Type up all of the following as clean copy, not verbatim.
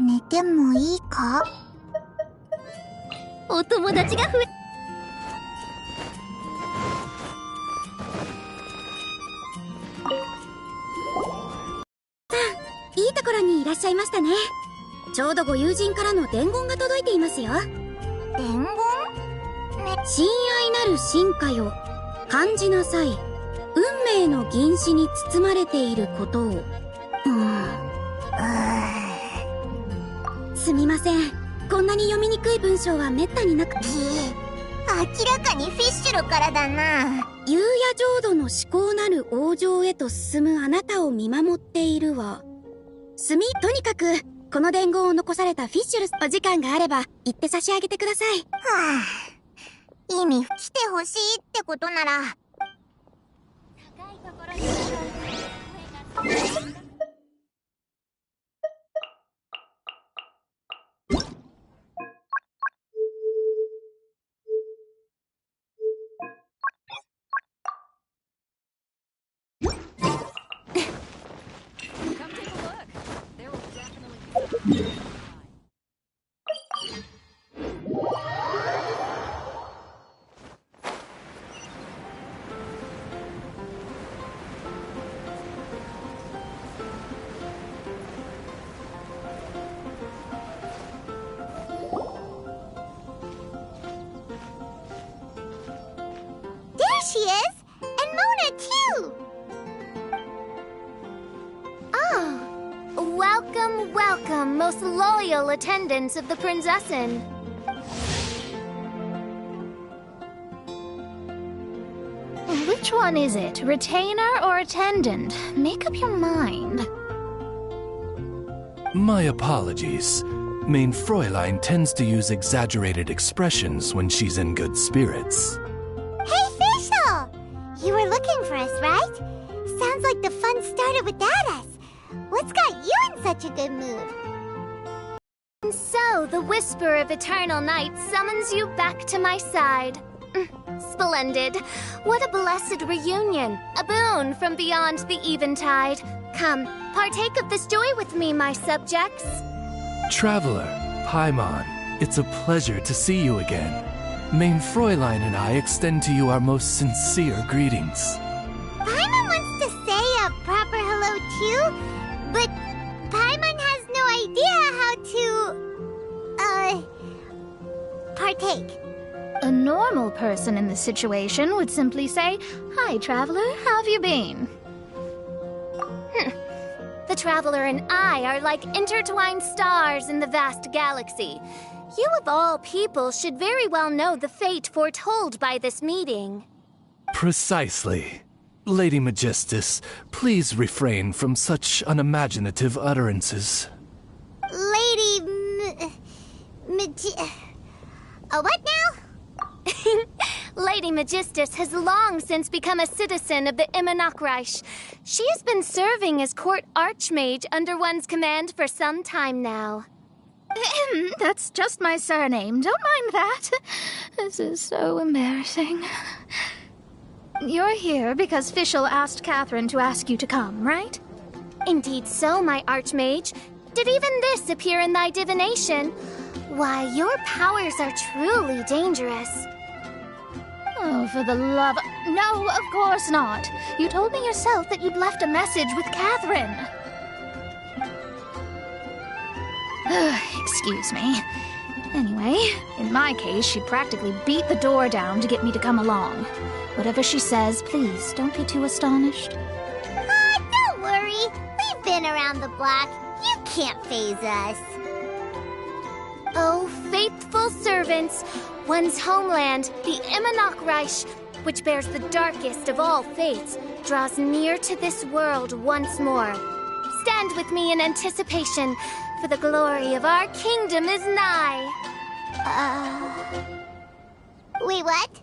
寝てもいいか？お友達が増え。いいところにいらっしゃいましたね。ちょうどご友人からの伝言が届いていますよ。伝言？親愛なる進化よ、感じなさい。運命の銀紙に包まれていることを。すみません。こんなに読みにくい文章はめったになくて。明らかにフィッシュロからだな。優也浄土の至高なる王城へと進むあなたを見守っているわ。とにかく、この伝言を残されたフィッシュル、お時間があれば、言って差し上げてください。はぁ、意味来てほしいってことなら。高いところにThere she is! And Mona too! Oh, welcome, welcome, most loyal attendants of the Prinzessin. Which one is it, retainer or attendant? Make up your mind. My apologies. Main Fräulein tends to use exaggerated expressions when she's in good spirits. Hey, Fischl! You were looking for us, right? Sounds like the fun started without us. What's got you in such a good mood? And so, the whisper of eternal night summons you back to my side. Splendid. What a blessed reunion. A boon from beyond the eventide. Come, partake of this joy with me, my subjects. Traveler, Paimon, it's a pleasure to see you again. Main Fräulein and I extend to you our most sincere greetings. Paimon wants to say a proper hello too, but Paimon has no idea how to, partake. A normal person in this situation would simply say, "Hi, traveler, how have you been?" The traveler and I are like intertwined stars in the vast galaxy. You of all people should very well know the fate foretold by this meeting. Precisely. Lady Magistus, please refrain from such unimaginative utterances. What now? Lady Magistus has long since become a citizen of the Immanokreich. She has been serving as court archmage under one's command for some time now. That's just my surname. Don't mind that. This is so embarrassing. You're here because Fischl asked Catherine to ask you to come, right? Indeed so, my archmage. Did even this appear in thy divination? Why, your powers are truly dangerous. Oh, for the love... No, of course not. You told me yourself that you'd left a message with Catherine. Excuse me. Anyway, in my case, she practically beat the door down to get me to come along. Whatever she says, please don't be too astonished. Don't worry. We've been around the block. You can't faze us. Oh, faithful servants, one's homeland, the Immanokreich, which bears the darkest of all fates, draws near to this world once more. Stand with me in anticipation, for the glory of our kingdom is nigh. Wait, what?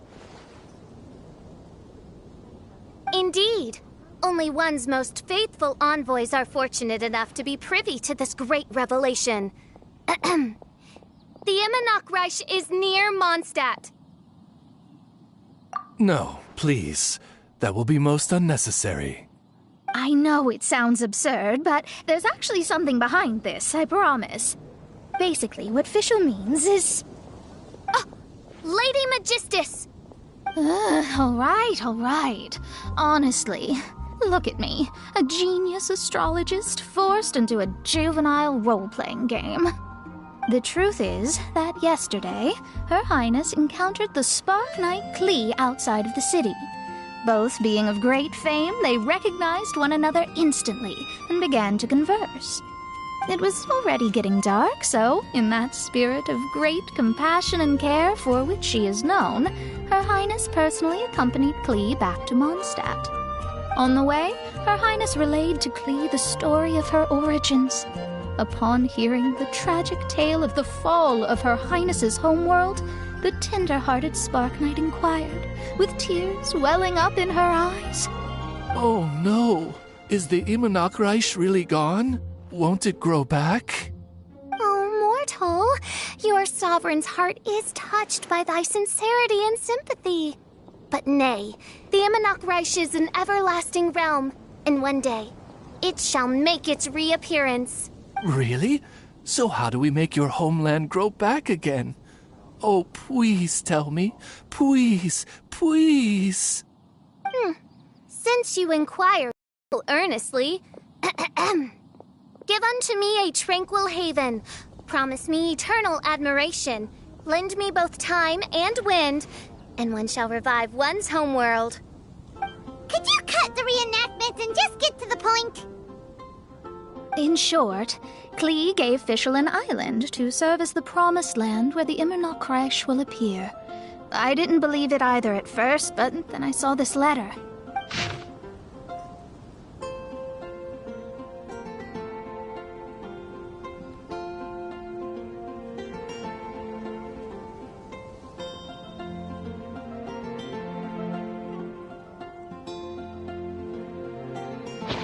Indeed. Only one's most faithful envoys are fortunate enough to be privy to this great revelation. The Immanokreich is near Mondstadt. No, please. That will be most unnecessary. I know it sounds absurd, but there's actually something behind this, I promise. Basically, what official means is... Lady Magistus! All right. Honestly, look at me. A genius astrologist forced into a juvenile role-playing game. The truth is that yesterday, Her Highness encountered the Spark Knight Klee outside of the city. Both being of great fame, they recognized one another instantly and began to converse. It was already getting dark, so, in that spirit of great compassion and care for which she is known, Her Highness personally accompanied Klee back to Mondstadt. On the way, Her Highness relayed to Klee the story of her origins. Upon hearing the tragic tale of the fall of Her Highness's homeworld, the tender-hearted Spark Knight inquired, with tears welling up in her eyes. Oh no! Is the Immonachreich really gone? Won't it grow back? Oh, mortal, your sovereign's heart is touched by thy sincerity and sympathy. But nay, the Immonachreich is an everlasting realm, and one day, it shall make its reappearance. Really? So how do we make your homeland grow back again? Oh, please tell me. Please. Since you inquire so earnestly, give unto me a tranquil haven. Promise me eternal admiration. Lend me both time and wind, and one shall revive one's homeworld. Could you cut the reenactment and just get to the point? In short, Klee gave Fischl an island to serve as the promised land where the Immonachreich will appear. I didn't believe it either at first, but then I saw this letter.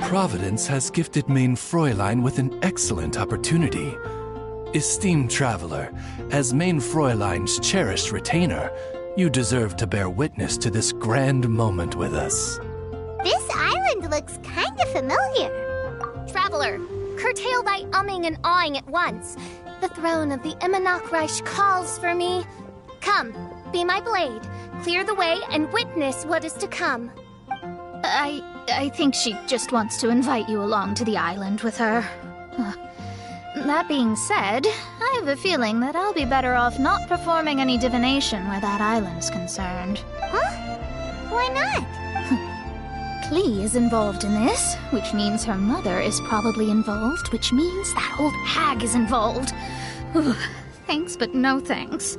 Providence has gifted Main Fräulein with an excellent opportunity. Esteemed traveler, as Main Fräulein's cherished retainer, you deserve to bear witness to this grand moment with us. This island looks kind of familiar. Traveler, curtail thy umming and awing at once. The throne of the Immonachreich calls for me. Come, be my blade, clear the way, and witness what is to come. I think she just wants to invite you along to the island with her. That being said, I have a feeling that I'll be better off not performing any divination where that island's concerned. Huh? Why not? Klee is involved in this, which means her mother is probably involved, which means that old hag is involved. Thanks, but no thanks.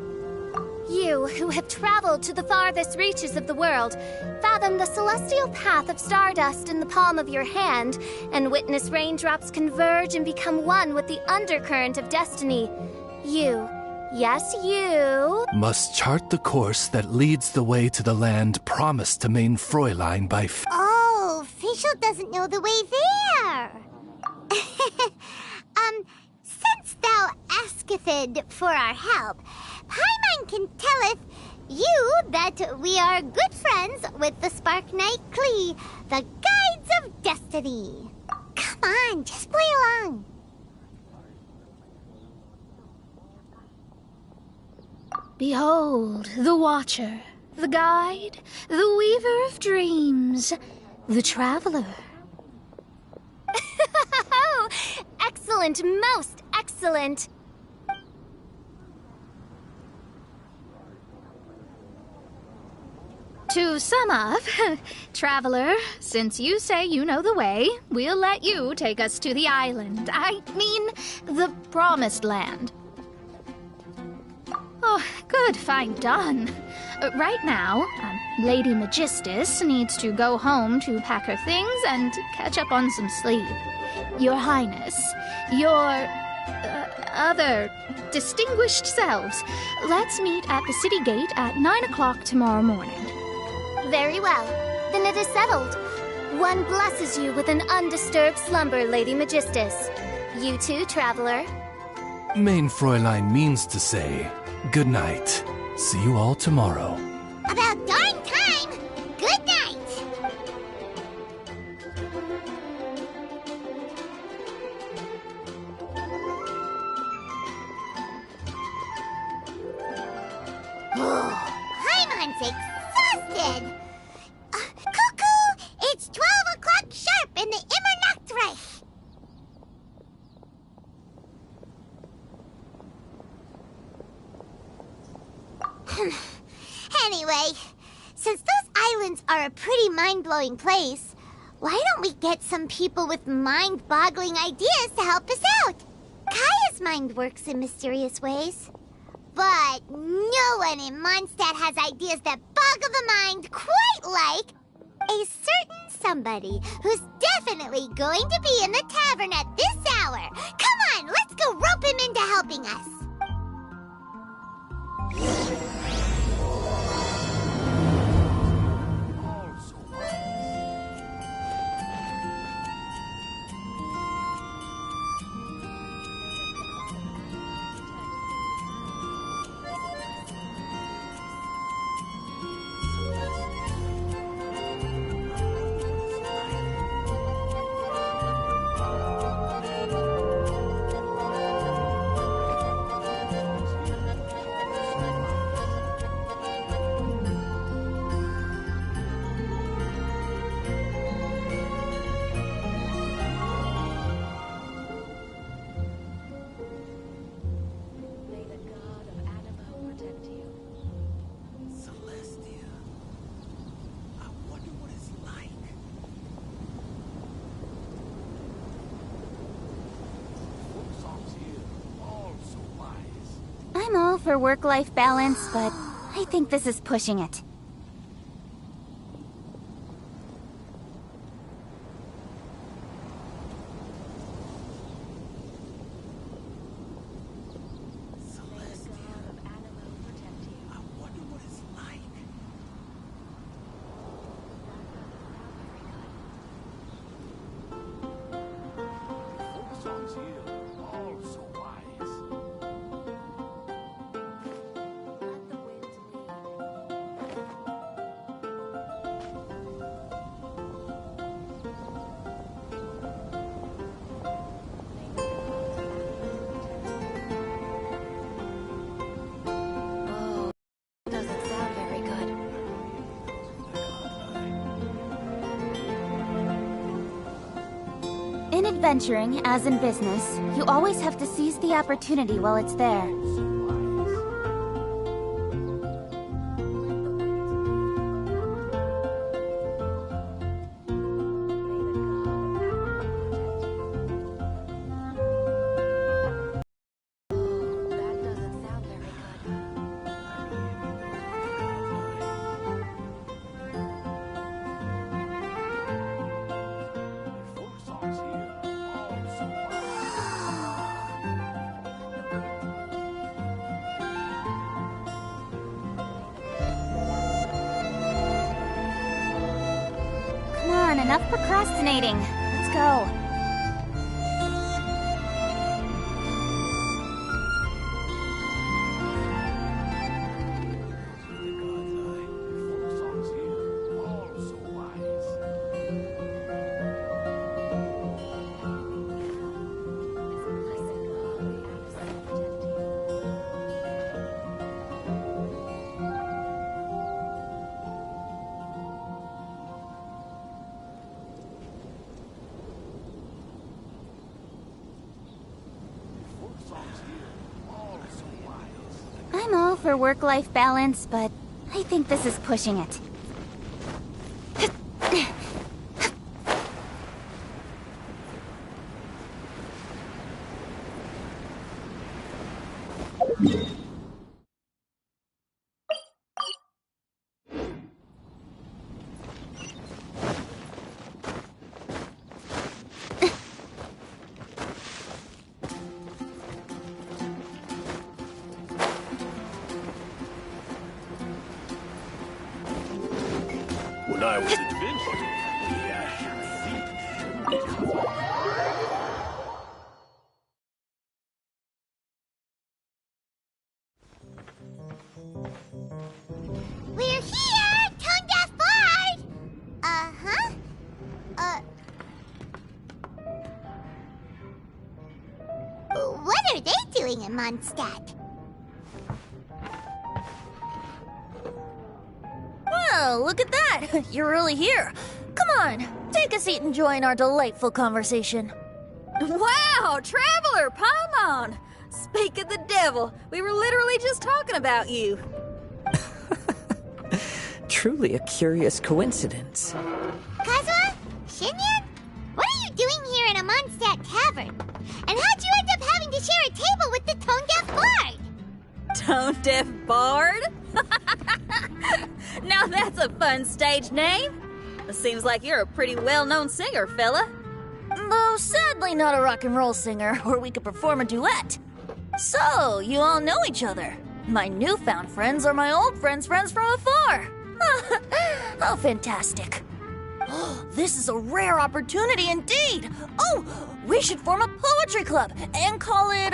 You, who have traveled to the farthest reaches of the world, fathom the celestial path of stardust in the palm of your hand, and witness raindrops converge and become one with the undercurrent of destiny. You, yes you, Must chart the course that leads the way to the land promised to Main Fräulein by Oh, Fischl doesn't know the way there. Since thou asketh for our help, Paimon can telleth you that we are good friends with the Spark Knight Klee, the Guides of Destiny. Come on, just play along. Behold, the Watcher, the Guide, the Weaver of Dreams, the Traveler. Excellent, most excellent. To sum up, Traveler, since you say you know the way, we'll let you take us to the island. I mean, the Promised Land. Oh, good, fine, done. Right now, Lady Magistus needs to go home to pack her things and catch up on some sleep. Your Highness, your other distinguished selves, let's meet at the city gate at 9 o'clock tomorrow morning. Very well. Then it is settled. One blesses you with an undisturbed slumber, Lady Magistus. You too, traveler. Main Fräulein means to say, good night. See you all tomorrow. About darn time! Good night! the Immernachtreich. Anyway, since those islands are a pretty mind-blowing place, why don't we get some people with mind-boggling ideas to help us out? Kaya's mind works in mysterious ways. But no one in Mondstadt has ideas that boggle the mind quite like a certain somebody who's definitely going to be in the tavern at this hour. Come on, let's go rope him into helping us. I'm all for work-life balance, but I think this is pushing it. In adventuring, as in business, you always have to seize the opportunity while it's there. Enough procrastinating. Let's go. I'm all for work-life balance, but I think this is pushing it. When I was adventuring, We're here, Tone Deaf Bard! Uh-huh. What are they doing in Mondstadt? Well, look at that! You're really here. Come on, Take a seat and join our delightful conversation. Wow, Traveler, Paimon! Speak of the devil, we were literally just talking about you. Truly a curious coincidence. Kazuha? Shinyan? What are you doing here in a Mondstadt tavern? And how'd you end up having to share a table with the tone-deaf bard? Tone-deaf bard? Now that's a fun stage name. It seems like you're a pretty well-known singer, fella. Though sadly not a rock and roll singer, or we could perform a duet. So, you all know each other. My newfound friends are my old friends' friends from afar. How fantastic. This is a rare opportunity indeed. Oh, we should form a poetry club and call it,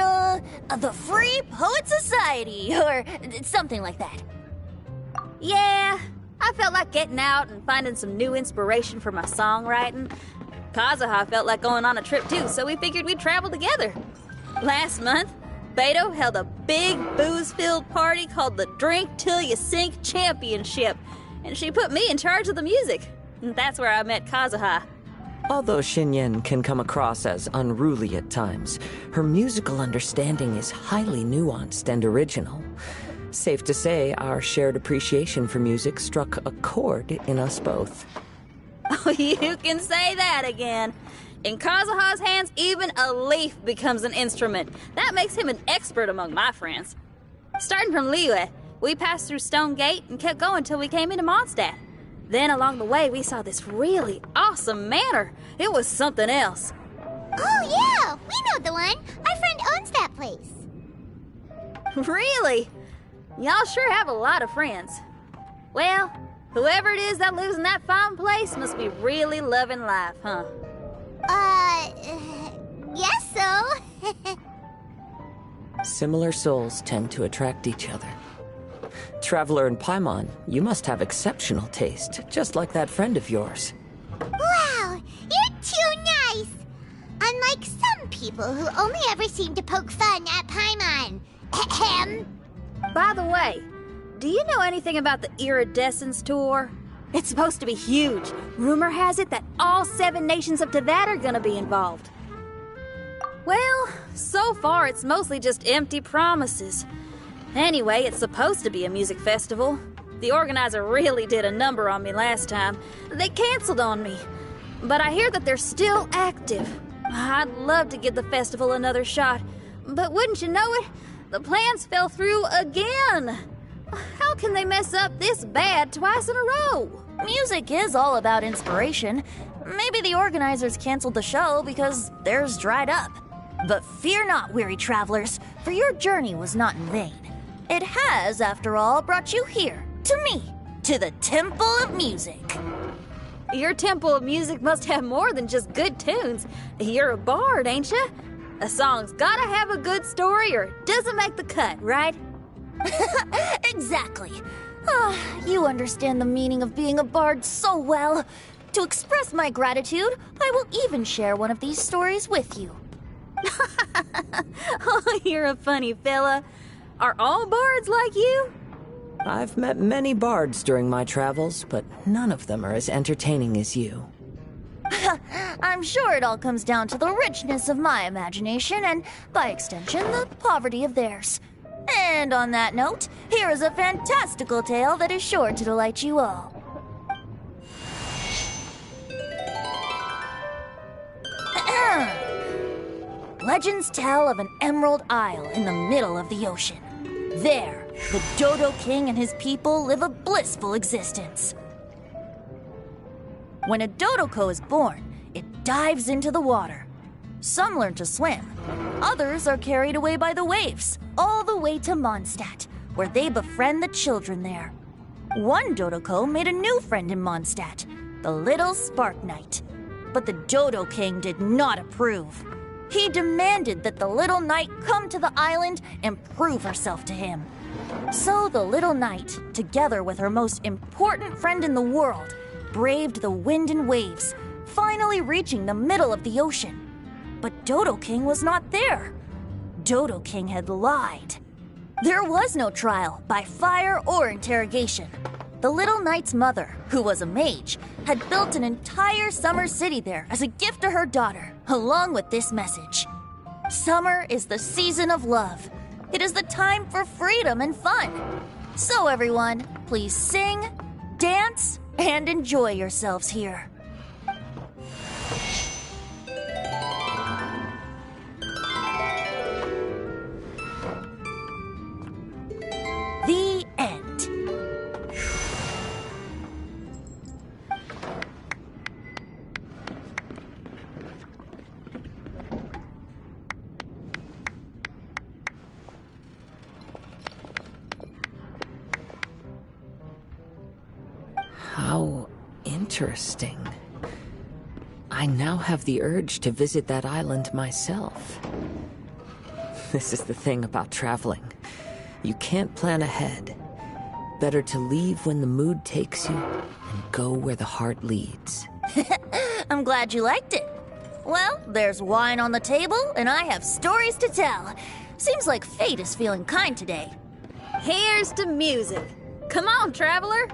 the Free Poet Society, or something like that. Yeah, I felt like getting out and finding some new inspiration for my songwriting. Kazuha felt like going on a trip too, so we figured we'd travel together. Last month, Beto held a big booze-filled party called the Drink Till You Sink Championship, and she put me in charge of the music. And that's where I met Kazuha. Although Shinyen can come across as unruly at times, her musical understanding is highly nuanced and original. Safe to say, our shared appreciation for music struck a chord in us both. Oh, you can say that again. In Kazuha's hands, even a leaf becomes an instrument. That makes him an expert among my friends. Starting from Liyue, we passed through Stone Gate and kept going till we came into Mondstadt. Then along the way, we saw this really awesome manor. It was something else. Oh, yeah, we know the one. Our friend owns that place. Really? Y'all sure have a lot of friends. Well, whoever it is that lives in that fine place must be really loving life, huh? Guess so. Similar souls tend to attract each other. Traveler and Paimon, you must have exceptional taste, just like that friend of yours. Wow, you're too nice. Unlike some people who only ever seem to poke fun at Paimon. Ahem. By the way, do you know anything about the Iridescence Tour? It's supposed to be huge. Rumor has it that all 7 nations up to that are gonna be involved. Well, so far it's mostly just empty promises. Anyway, it's supposed to be a music festival. The organizer really did a number on me last time. They canceled on me. But I hear that they're still active. I'd love to give the festival another shot. But wouldn't you know it, the plans fell through again. How can they mess up this bad twice in a row? Music is all about inspiration. Maybe the organizers canceled the show because theirs dried up. But fear not, weary travelers, for your journey was not in vain. It has, after all, brought you here, to me, to the Temple of Music. Your Temple of Music must have more than just good tunes. You're a bard, ain't ya? A song's gotta have a good story or it doesn't make the cut, right? Exactly. You understand the meaning of being a bard so well. To express my gratitude, I will even share one of these stories with you. Oh, you're a funny fella. Are all bards like you? I've met many bards during my travels, but none of them are as entertaining as you. I'm sure it all comes down to the richness of my imagination and, by extension, the poverty of theirs. And on that note, here is a fantastical tale that is sure to delight you all. Legends tell of an emerald isle in the middle of the ocean. There, the Dodo King and his people live a blissful existence. When a Dodoko is born, it dives into the water. Some learn to swim. Others are carried away by the waves, all the way to Mondstadt, where they befriend the children there. One Dodoko made a new friend in Mondstadt, the little Spark Knight. But the Dodo King did not approve. He demanded that the little knight come to the island and prove herself to him. So the little knight, together with her most important friend in the world, braved the wind and waves, finally reaching the middle of the ocean. But Dodo King was not there. Dodo King had lied. There was no trial by fire or interrogation. The little knight's mother, who was a mage, had built an entire summer city there as a gift to her daughter, along with this message. Summer is the season of love. It is the time for freedom and fun. So everyone, please sing, dance, and enjoy yourselves here. The end. How interesting. I now have the urge to visit that island myself. This is the thing about traveling. You can't plan ahead. Better to leave when the mood takes you and go where the heart leads. I'm glad you liked it. Well, there's wine on the table, and I have stories to tell. Seems like fate is feeling kind today. Here's to music. Come on, traveler.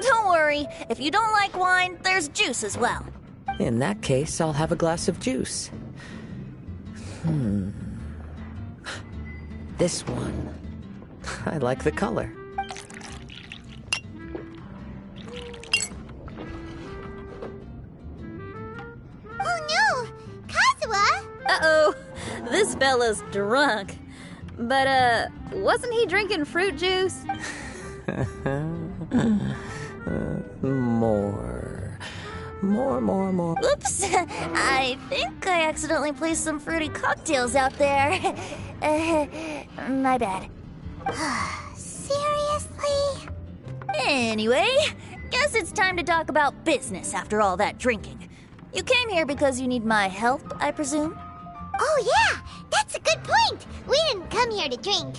Don't worry, if you don't like wine, there's juice as well. In that case, I'll have a glass of juice. This one. I like the color. Oh no! Kazuha! Uh-oh, this fella's drunk. But, wasn't he drinking fruit juice? More. Oops, I think I accidentally placed some fruity cocktails out there. My bad. Seriously? Anyway, guess it's time to talk about business after all that drinking. You came here because you need my help, I presume? Oh yeah! That's a good point! We didn't come here to drink.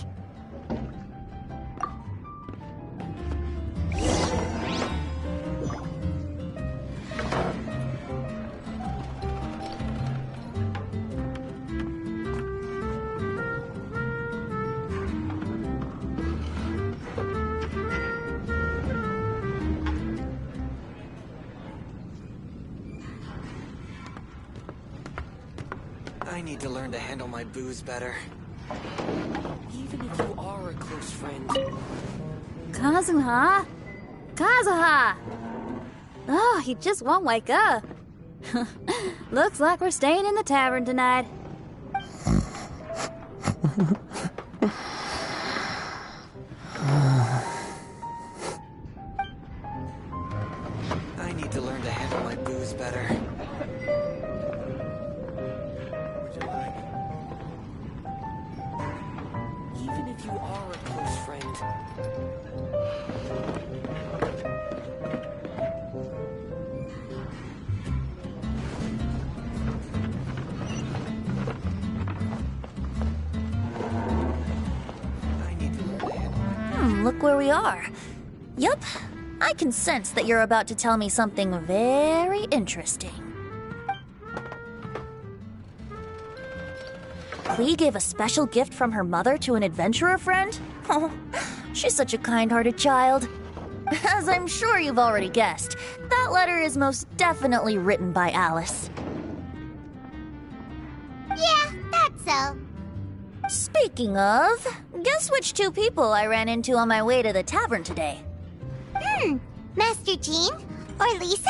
I need to learn to handle my booze better. Even if you are a close friend. Kazuha? Kazuha! Oh, he just won't wake up. Looks like we're staying in the tavern tonight. I need to learn to handle my booze better. Even if you are a close friend. I need to learn to handle my Look where we are. Yup, I can sense that you're about to tell me something very interesting. Klee gave a special gift from her mother to an adventurer friend? Oh, she's such a kind-hearted child. As I'm sure you've already guessed, that letter is most definitely written by Alice. Yeah, that's so. Speaking of, guess which two people I ran into on my way to the tavern today? Master Jean? Or Lisa?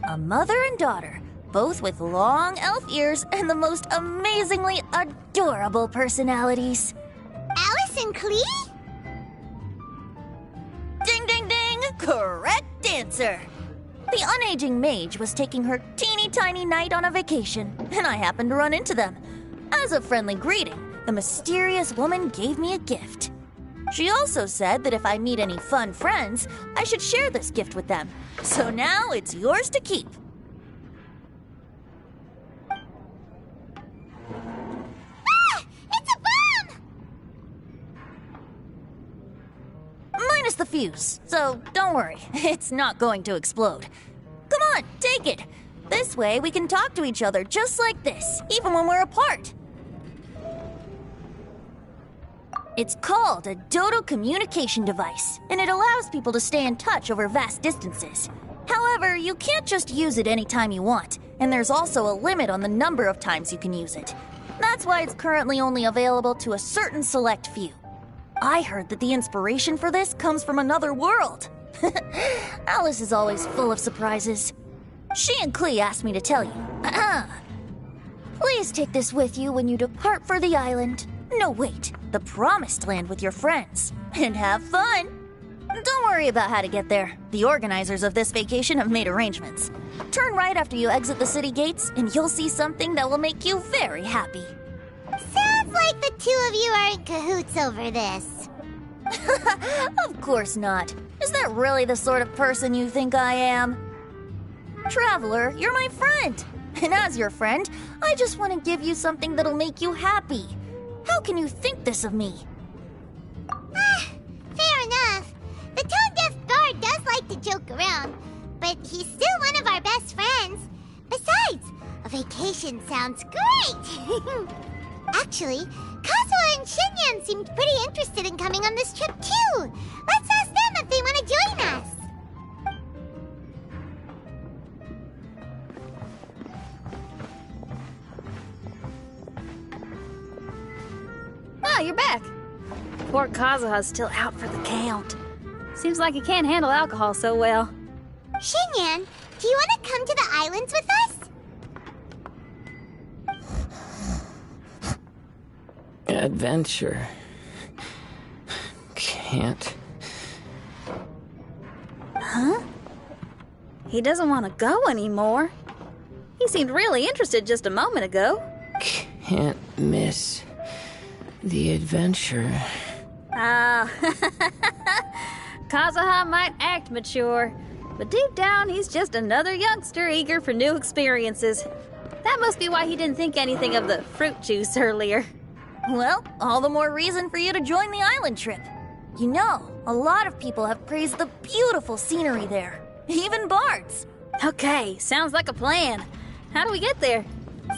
A mother and daughter, both with long elf ears and the most amazingly adorable personalities. Alice and Klee? Ding, ding, ding! Correct answer! The unaging mage was taking her teeny tiny knight on a vacation, and I happened to run into them. As a friendly greeting, the mysterious woman gave me a gift. She also said that if I meet any fun friends, I should share this gift with them. So now it's yours to keep. Ah! It's a bomb! Minus the fuse, so don't worry, it's not going to explode. Come on, take it. This way we can talk to each other just like this, even when we're apart. It's called a Dodo communication device, and it allows people to stay in touch over vast distances. However, you can't just use it anytime you want, and there's also a limit on the number of times you can use it. That's why it's currently only available to a certain select few. I heard that the inspiration for this comes from another world. Alice is always full of surprises. She and Klee asked me to tell you. Please take this with you when you depart for the island. No, wait, the Promised Land with your friends. And have fun. Don't worry about how to get there. The organizers of this vacation have made arrangements. Turn right after you exit the city gates, and you'll see something that will make you very happy. Sounds like the two of you are in cahoots over this. Of course not. Is that really the sort of person you think I am? Traveler, you're my friend. And as your friend, I just want to give you something that'll make you happy. How can you think this of me? Fair enough. The tone-deaf guard does like to joke around, but he's still one of our best friends. Besides, a vacation sounds great! Actually, Kazuha and Shinyan seemed pretty interested in coming on this trip too. Let's ask them if they want to join us. Ah, you're back. Poor Kazuha's still out for the count. Seems like he can't handle alcohol so well. Shinyan, do you want to come to the islands with us? Adventure. Can't. Huh? He doesn't want to go anymore. He seemed really interested just a moment ago. Can't miss the adventure. Ah, Kazuha might act mature, but deep down he's just another youngster eager for new experiences. That must be why he didn't think anything of the fruit juice earlier. Well, all the more reason for you to join the island trip. You know, a lot of people have praised the beautiful scenery there. Even bards. Okay, sounds like a plan. How do we get there?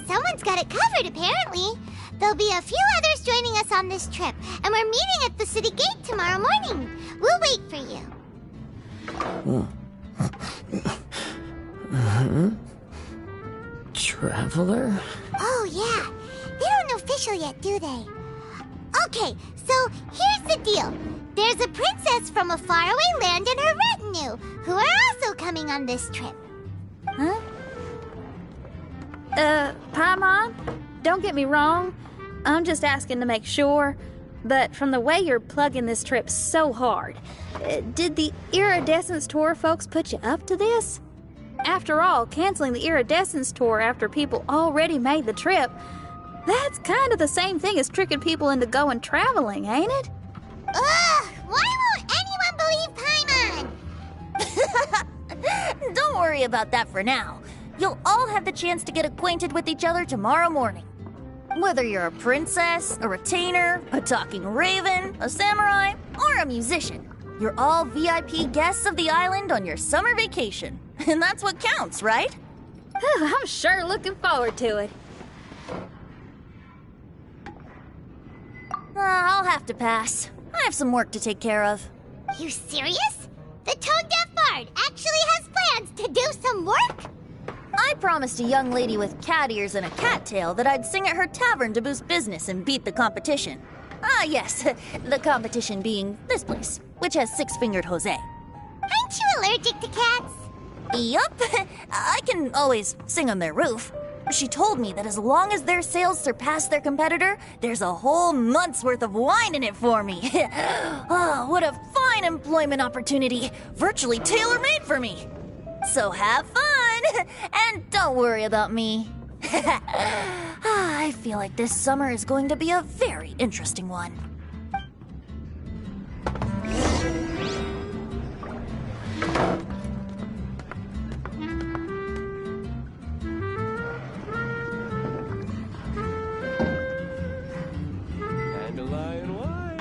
Someone's got it covered, apparently. There'll be a few others joining us on this trip, and we're meeting at the city gate tomorrow morning. We'll wait for you. Traveler? Oh, yeah. They don't know official yet, do they? Okay, so here's the deal. There's a princess from a faraway land and her retinue, who are also coming on this trip. Huh? Paimon, don't get me wrong. I'm just asking to make sure. But from the way you're plugging this trip so hard, did the Iridescence Tour folks put you up to this? After all, canceling the Iridescence Tour after people already made the trip, that's kind of the same thing as tricking people into going traveling, ain't it? Ugh! Why won't anyone believe Paimon? Don't worry about that for now. You'll all have the chance to get acquainted with each other tomorrow morning. Whether you're a princess, a retainer, a talking raven, a samurai, or a musician, you're all VIP guests of the island on your summer vacation. And that's what counts, right? I'm sure looking forward to it. I'll have to pass. I have some work to take care of. You serious? The tone-deaf bard actually has plans to do some work? I promised a young lady with cat ears and a cattail that I'd sing at her tavern to boost business and beat the competition. Ah, yes, the competition being this place, which has six-fingered Jose. Aren't you allergic to cats? Yup, I can always sing on their roof. She told me that as long as their sales surpass their competitor, there's a whole month's worth of wine in it for me. Oh, what a fine employment opportunity, virtually tailor-made for me. So have fun, and don't worry about me. I feel like this summer is going to be a very interesting one. Dandelion wine.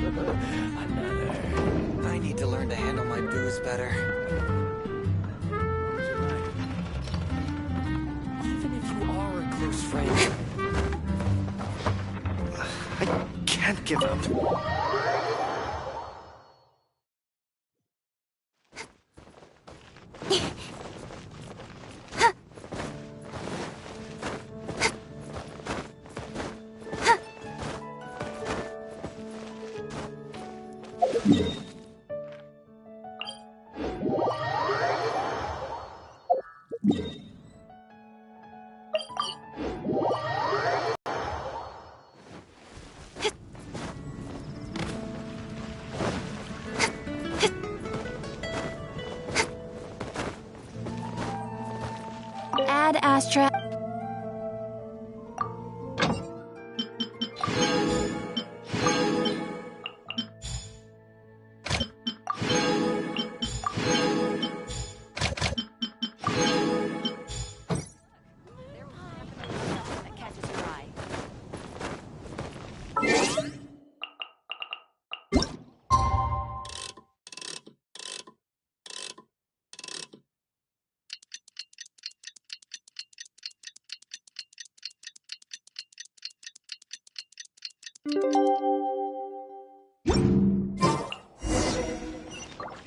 Another. I need to learn to handle my booze better. Even if you are a close friend, can't give up. Ad Astra.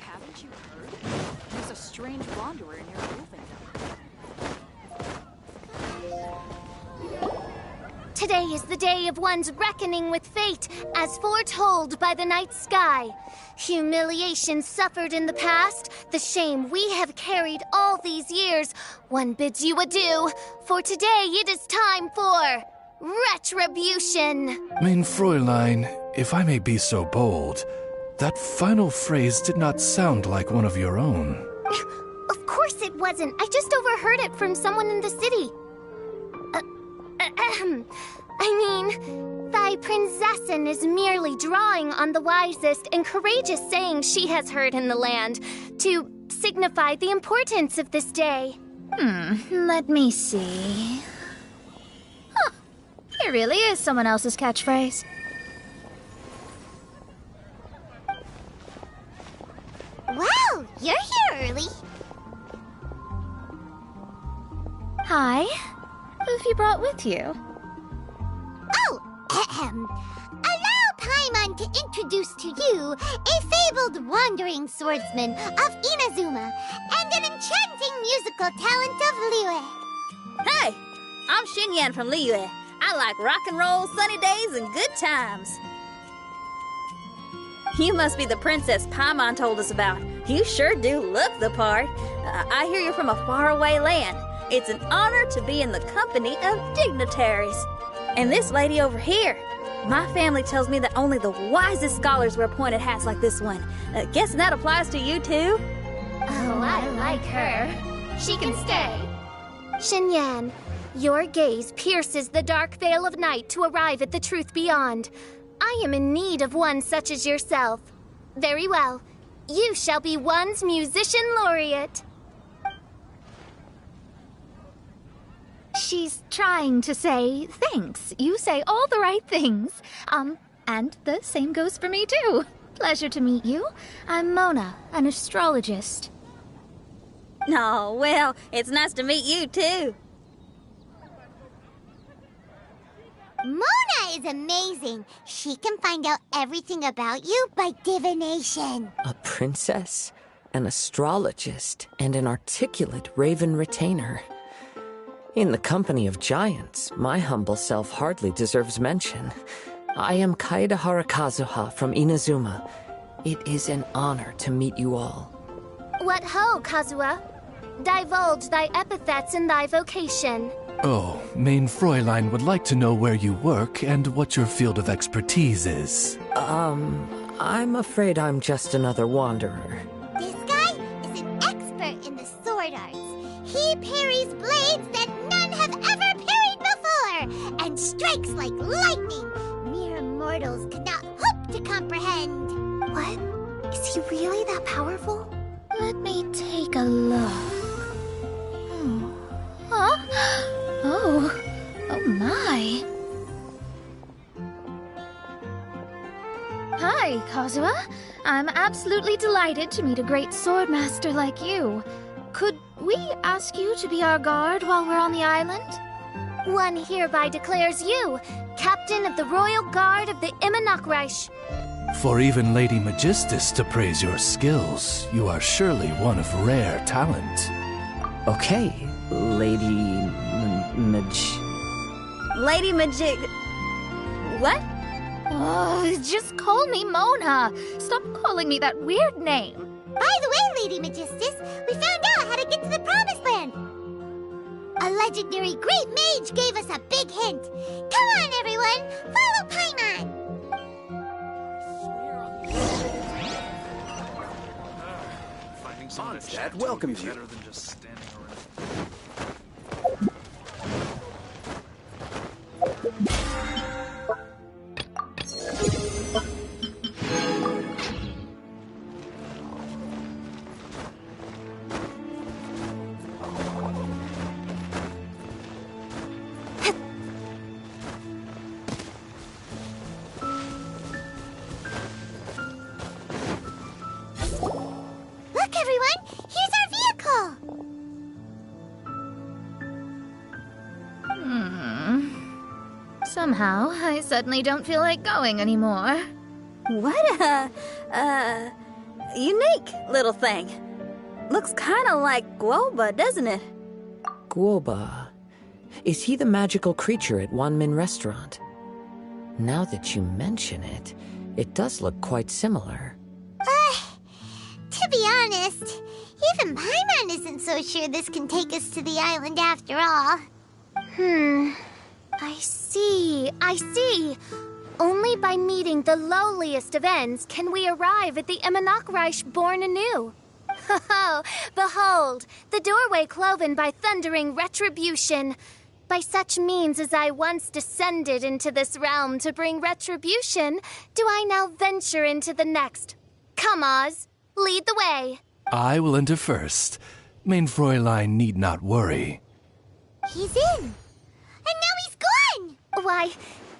Haven't you heard? There's a strange wanderer near Wolfendom. Today is the day of one's reckoning with fate, as foretold by the night sky. Humiliation suffered in the past, the shame we have carried all these years. One bids you adieu, for today it is time for retribution. Mein Fräulein, if I may be so bold, that final phrase did not sound like one of your own. Of course it wasn't. I just overheard it from someone in the city. I mean, thy prinzessin is merely drawing on the wisest and courageous sayings she has heard in the land to signify the importance of this day. Let me see. Huh. It really is someone else's catchphrase. Wow, you're here early. Hi. Who have you brought with you? Oh, allow Paimon to introduce to you a fabled wandering swordsman of Inazuma and an enchanting musical talent of Liyue. Hey, I'm Xinyan from Liyue. I like rock and roll, sunny days, and good times. You must be the princess Paimon told us about. You sure do look the part. I hear you're from a faraway land. It's an honor to be in the company of dignitaries. And this lady over here, my family tells me that only the wisest scholars wear pointed hats like this one. Guessing that applies to you too? Oh, I like her. She can stay. Xinyan, your gaze pierces the dark veil of night to arrive at the truth beyond. I am in need of one such as yourself. Very well. You shall be one's musician laureate. She's trying to say thanks. You say all the right things. And the same goes for me too. Pleasure to meet you. I'm Mona, an astrologist. Oh, well, it's nice to meet you too. Mona is amazing. She can find out everything about you by divination. A princess, an astrologist, and an articulate raven retainer. In the company of giants, my humble self hardly deserves mention. I am Kaeda Harakazuha from Inazuma. It is an honor to meet you all. What ho, Kazuha? Divulge thy epithets and thy vocation. Oh, Mein Fräulein would like to know where you work and what your field of expertise is. I'm afraid I'm just another wanderer. This guy is an expert in the sword arts. He parries blades that none have ever parried before, and strikes like lightning. Mere mortals could not hope to comprehend. What? Is he really that powerful? Let me take a look. Huh? Oh my. Hi, Kazuha. I'm absolutely delighted to meet a great swordmaster like you. Could we ask you to be our guard while we're on the island? one hereby declares you Captain of the Royal Guard of the Immonocreich. For even Lady Magistus to praise your skills, you are surely one of rare talent. Okay, Lady Lady Magic... What? Oh, just call me Mona. Stop calling me that weird name. By the way, Lady Magistus, we found out how to get to the Promised Land. A legendary great mage gave us a big hint. Come on, everyone, follow Paimon. Mondstadt welcomes you. Better than just standing around. Look, everyone, here's our vehicle. Somehow, I suddenly don't feel like going anymore. What a unique little thing. Looks kind of like Guoba, doesn't it? Guoba. Is he the magical creature at Wanmin Restaurant? Now that you mention it, it does look quite similar. To be honest, even Paimon isn't so sure this can take us to the island after all. I see. Only by meeting the lowliest of ends can we arrive at the Immonocreich born anew. Oh, behold, the doorway cloven by thundering retribution. By such means as I once descended into this realm to bring retribution, do I now venture into the next. Come, Oz, lead the way. I will enter first. Main Fräulein need not worry. He's in. And now he's gone. Why,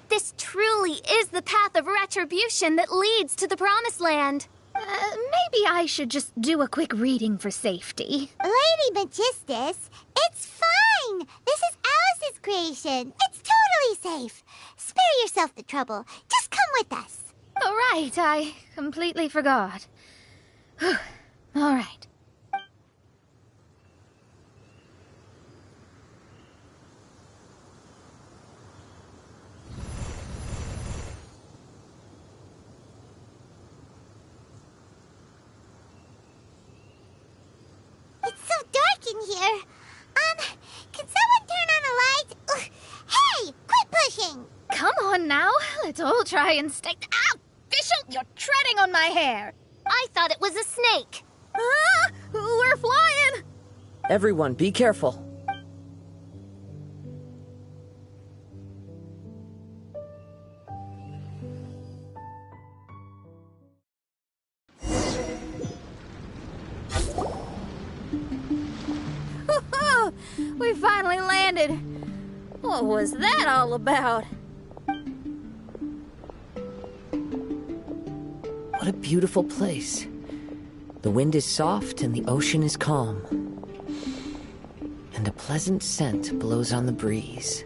this truly is the path of retribution that leads to the Promised Land. Maybe I should just do a quick reading for safety. Lady Magistus, it's fine. This is Alice's creation. It's totally safe. Spare yourself the trouble. Just come with us. All right, I completely forgot. All right. It's so dark in here. Can someone turn on a light? Ugh. Hey, quit pushing. Come on now, let's all try and stay... Ow! Bishop, you're treading on my hair. I thought it was a snake. Ah, we're flying. Everyone, be careful. We finally landed. What was that all about? What a beautiful place. The wind is soft and the ocean is calm. And a pleasant scent blows on the breeze.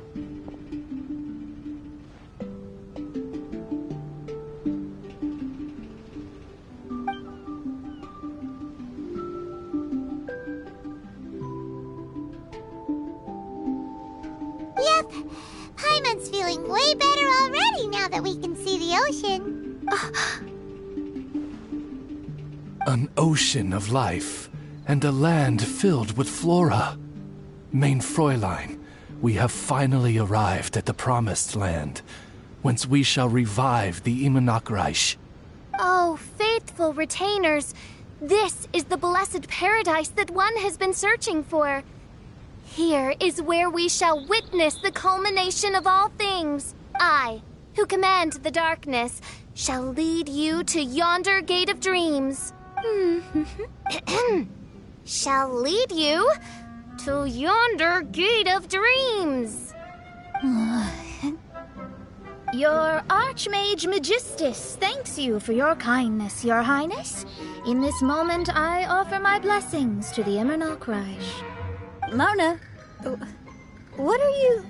Yep. Paimon's feeling way better already now that we can see the ocean. An ocean of life, and a land filled with flora. Main Fräulein, we have finally arrived at the Promised Land, whence we shall revive the Immonocreich. Oh, faithful retainers, this is the blessed paradise that one has been searching for. Here is where we shall witness the culmination of all things. I, who command the darkness, shall lead you to yonder gate of dreams. Shall lead you to yonder gate of dreams. Your Archmage Magistus thanks you for your kindness, Your Highness. In this moment, I offer my blessings to the Immonocreich. Mona, What are you,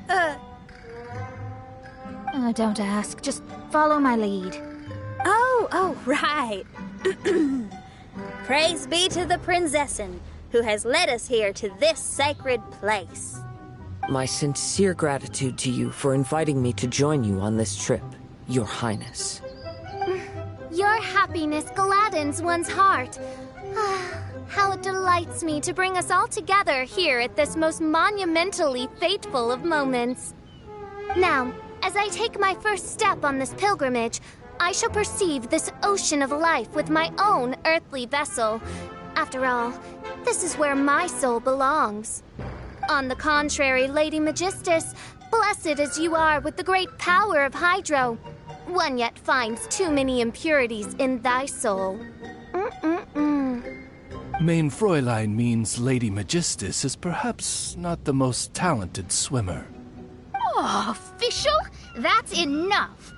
Don't ask. Just follow my lead. Oh, right. Praise be to the Prinzessin, who has led us here to this sacred place. My sincere gratitude to you for inviting me to join you on this trip, Your Highness. Your happiness gladdens one's heart. How it delights me to bring us all together here at this most monumentally fateful of moments. Now, as I take my first step on this pilgrimage, I shall perceive this ocean of life with my own earthly vessel. After all, this is where my soul belongs. On the contrary, Lady Magistus, blessed as you are with the great power of Hydro, one yet finds too many impurities in thy soul. Main Fräulein means Lady Magistus is perhaps not the most talented swimmer. Oh, official? That's enough.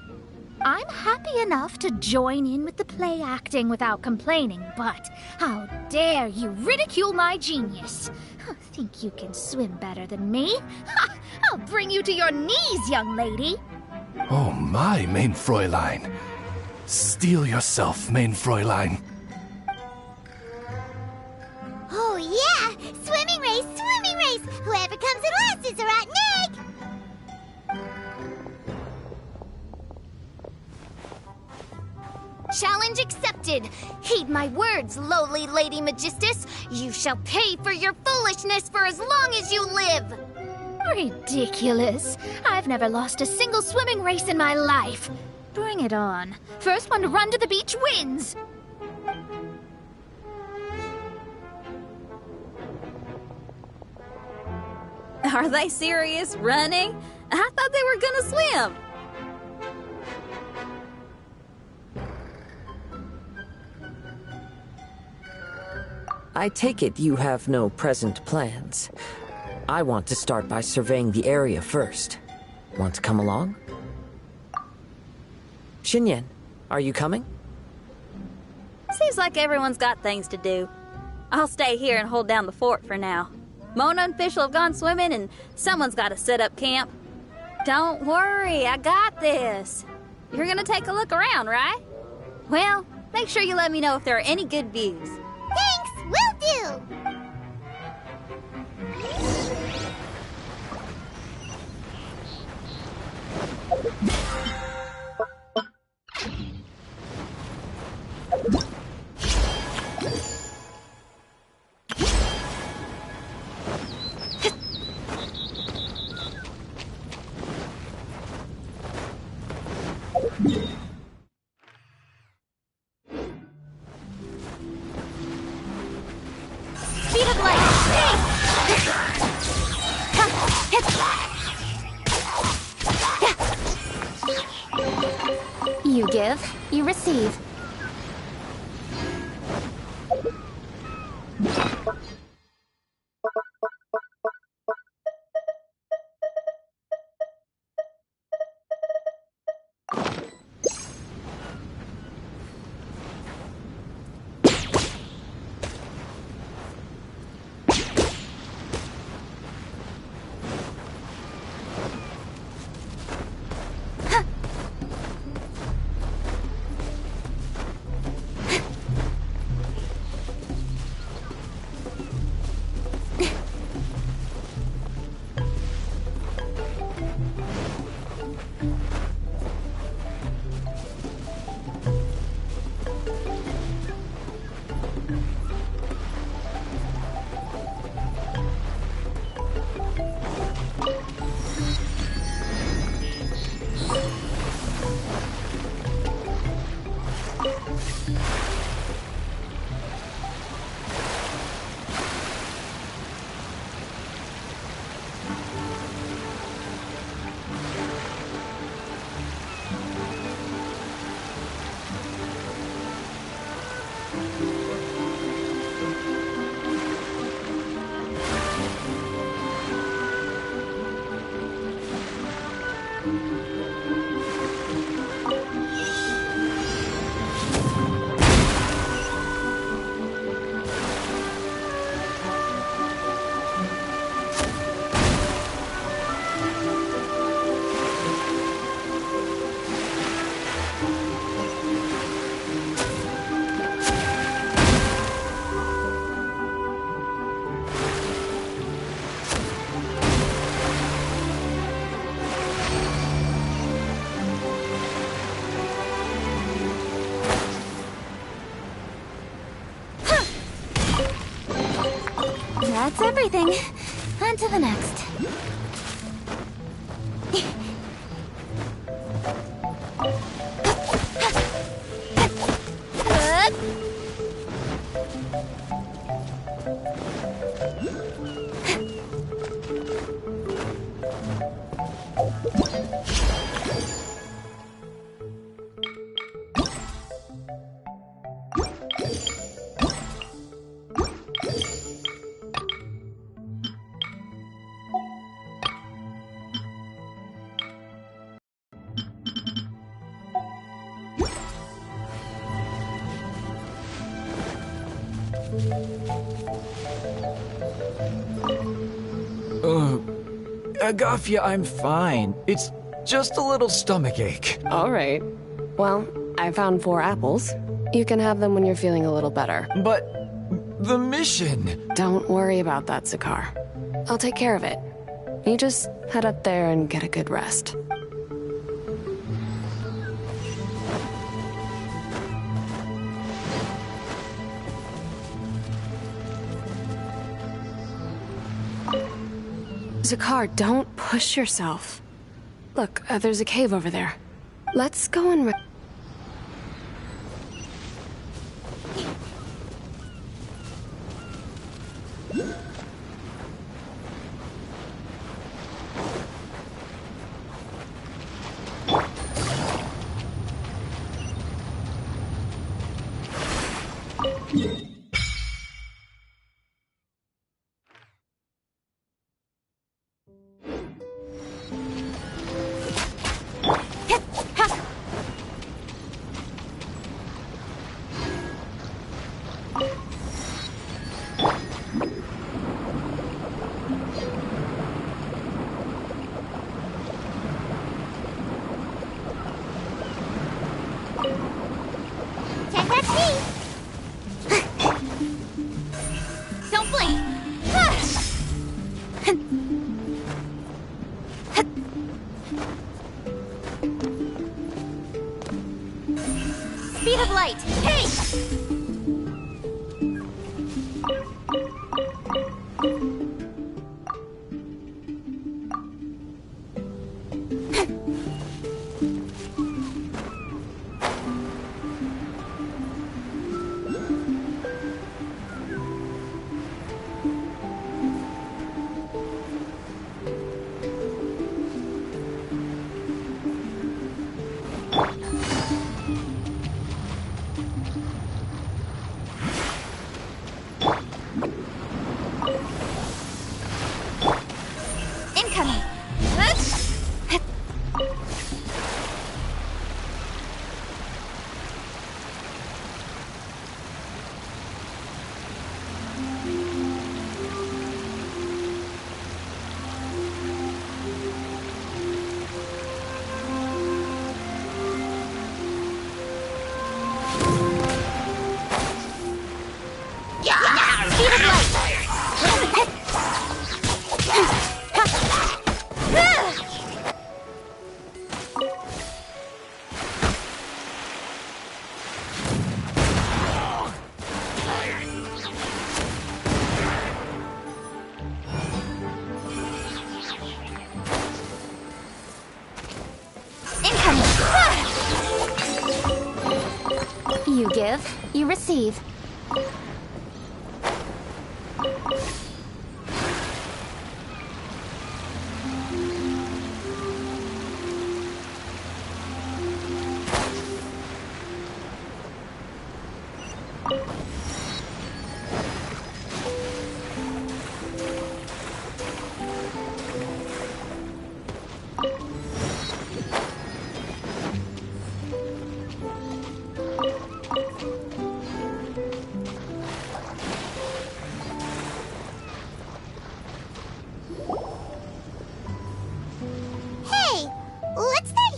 I'm happy enough to join in with the play acting without complaining, but how dare you ridicule my genius? Think you can swim better than me? Ha! I'll bring you to your knees, young lady. Oh my, Main Fräulein. Steel yourself, Main Fräulein. Oh yeah! Swimming race, swimming race! Whoever comes in last is a rotten egg! Challenge accepted. Heed my words, lowly Lady Magistus. You shall pay for your foolishness for as long as you live. Ridiculous. I've never lost a single swimming race in my life. Bring it on. First one to run to the beach wins. Are they serious, running? I thought they were gonna swim. I take it you have no present plans. I want to start by surveying the area first. Want to come along? Xinyan, are you coming? Seems like everyone's got things to do. I'll stay here and hold down the fort for now. Mona and Fischl have gone swimming, and someone's got to set up camp. Don't worry, I got this. You're gonna take a look around, right? Well, make sure you let me know if there are any good views. Thanks, will do! Speed of light! You give, you receive. That's everything. On to the next. Agafia, I'm fine. It's just a little stomachache. All right. Well, I found 4 apples. You can have them when you're feeling a little better. But the mission... Don't worry about that, Zakar. I'll take care of it. You just head up there and get a good rest. Zakar, don't push yourself. Look, there's a cave over there. Let's go and... Don't blink! Speed of light! Hey! Incoming! Speed of light! You give, you receive.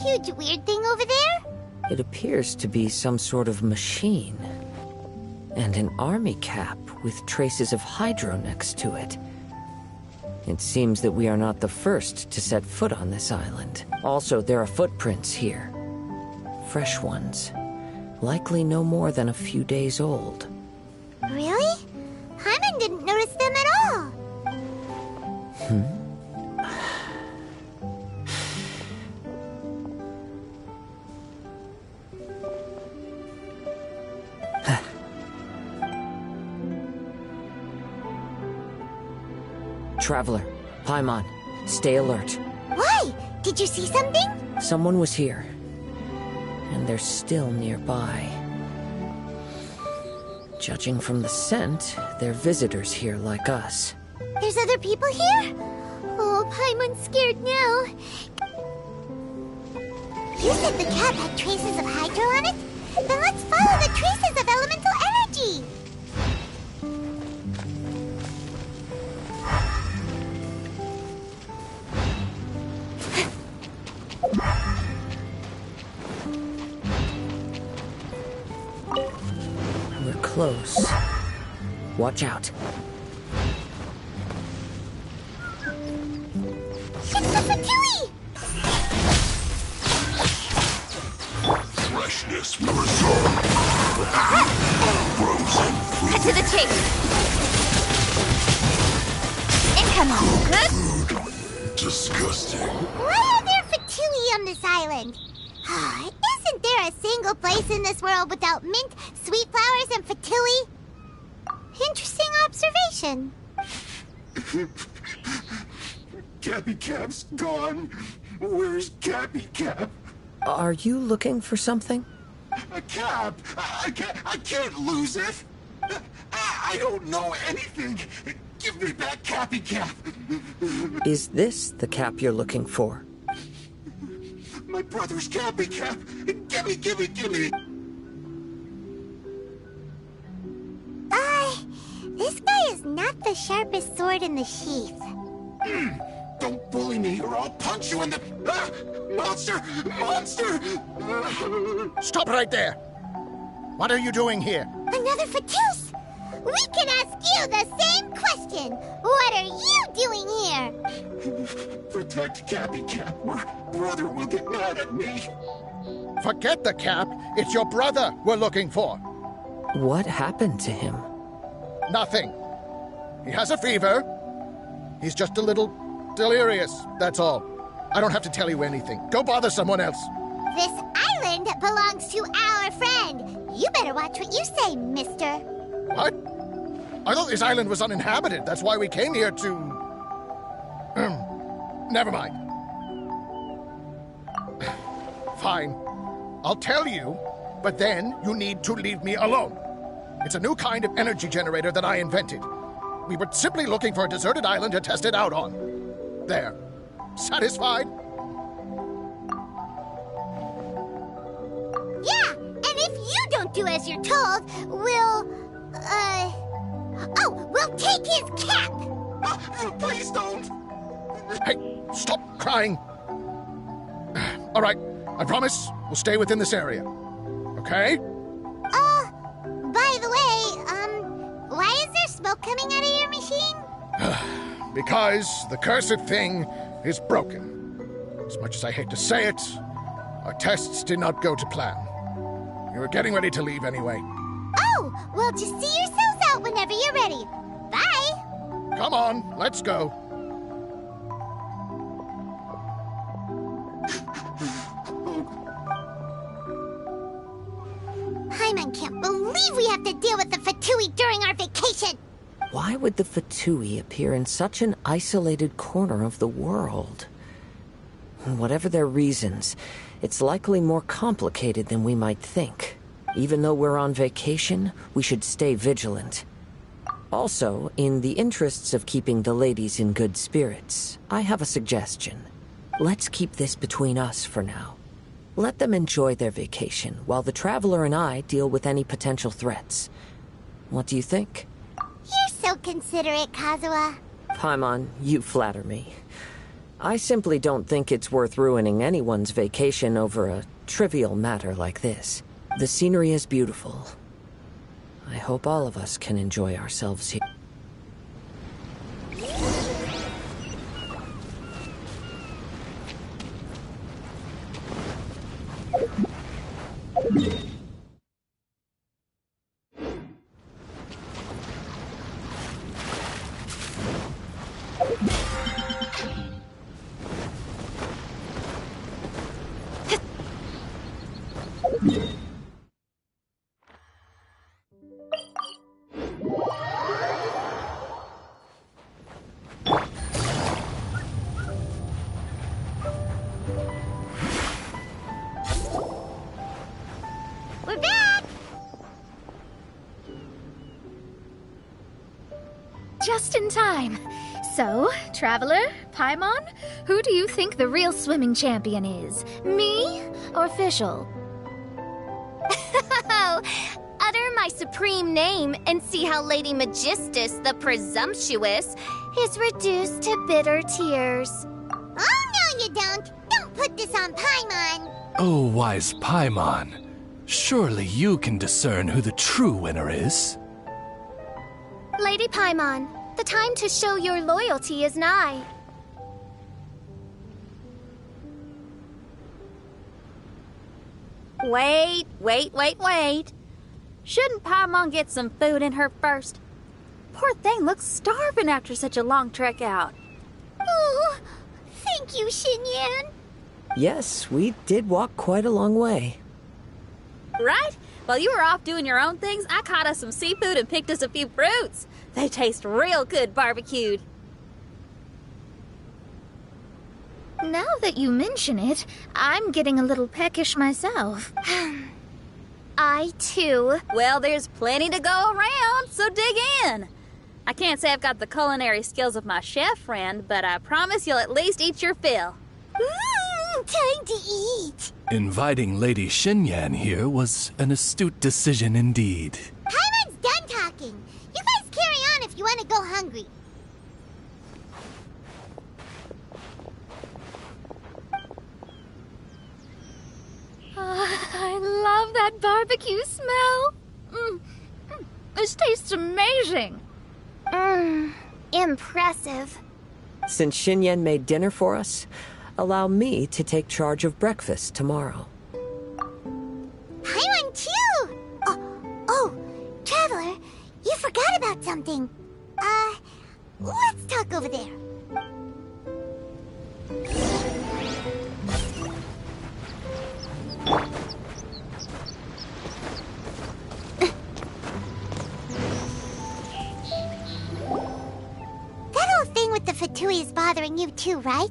Huge weird thing over there? It appears to be some sort of machine. And an army cap with traces of hydro next to it. It seems that we are not the first to set foot on this island. Also, there are footprints here. Fresh ones. Likely no more than a few days old. Really? Hyman didn't notice them at all. Traveler, Paimon, stay alert. Why? Did you see something? Someone was here. And they're still nearby. Judging from the scent, they're visitors here like us. There's other people here? Oh, Paimon's scared now. You said the cap had traces of hydro on it? Then let's follow the traces of elemental energy! We're close. Watch out. It's the Fatui! Freshness will return. Frozen fruit. Cut to the chase. Incoming. Good? Disgusting. Why are there Fatui on this island? Isn't there a single place in this world without mint, sweet flowers, and Fatui? Interesting observation. Cappy Cap's gone. Where's Cappy Cap? Are you looking for something? A cap. I can't lose it. I don't know anything. Give me back Cappy Cap. Is this the cap you're looking for? My brother's Cappy Cap. Gimme. This guy is not the sharpest sword in the sheath. Don't bully me or I'll punch you in the... Monster! Stop right there! What are you doing here? Another Fatus! We can ask you the same question! What are you doing here? Protect Cappy Cap or brother will get mad at me. Forget the cap. It's your brother we're looking for. What happened to him? Nothing. He has a fever. He's just a little delirious, that's all. I don't have to tell you anything. Go bother someone else. This island belongs to our friend. You better watch what you say, mister. What? I thought this island was uninhabited. That's why we came here to... Never mind. Fine. I'll tell you, but then you need to leave me alone. It's a new kind of energy generator that I invented. We were simply looking for a deserted island to test it out on. There. Satisfied? Yeah, and if you don't do as you're told, we'll take his cap! Please don't! Hey, stop crying. All right, I promise we'll stay within this area. Okay? By the way, why is there smoke coming out of your machine? Because the cursed thing is broken. As much as I hate to say it, our tests did not go to plan. We were getting ready to leave anyway. Oh, well, just see yourselves out whenever you're ready. Bye! Come on, let's go. Paimon can't believe we have to deal with the Fatui during our vacation! Why would the Fatui appear in such an isolated corner of the world? Whatever their reasons, it's likely more complicated than we might think. Even though we're on vacation, we should stay vigilant. Also, in the interests of keeping the ladies in good spirits, I have a suggestion. Let's keep this between us for now. Let them enjoy their vacation, while the Traveler and I deal with any potential threats. What do you think? You're so considerate, Kazuha. Paimon, you flatter me. I simply don't think it's worth ruining anyone's vacation over a trivial matter like this. The scenery is beautiful. I hope all of us can enjoy ourselves here. just in time. So, Traveler, Paimon, who do you think the real swimming champion is? Me or Fischl? Utter my supreme name and see how Lady Magistus the Presumptuous is reduced to bitter tears. Oh, no you don't. Don't put this on Paimon. Oh, wise Paimon. Surely you can discern who the true winner is. Lady Paimon, the time to show your loyalty is nigh. Wait. Shouldn't Paimon get some food in her first? Poor thing looks starving after such a long trek out. Oh, thank you, Xinyan. Yes, we did walk quite a long way. Right? While you were off doing your own things, I caught us some seafood and picked us a few fruits. They taste real good barbecued. Now that you mention it, I'm getting a little peckish myself. I, too. Well, there's plenty to go around, so dig in. I can't say I've got the culinary skills of my chef friend, but I promise you'll at least eat your fill. Time to eat. Inviting Lady Xinyan here was an astute decision indeed. Paimon's done talking. You guys carry on if you want to go hungry. I love that barbecue smell. This tastes amazing. Impressive. Since Xinyan made dinner for us, allow me to take charge of breakfast tomorrow. Paimon too! Oh, Traveler, you forgot about something. Let's talk over there. That whole thing with the Fatui is bothering you too, right?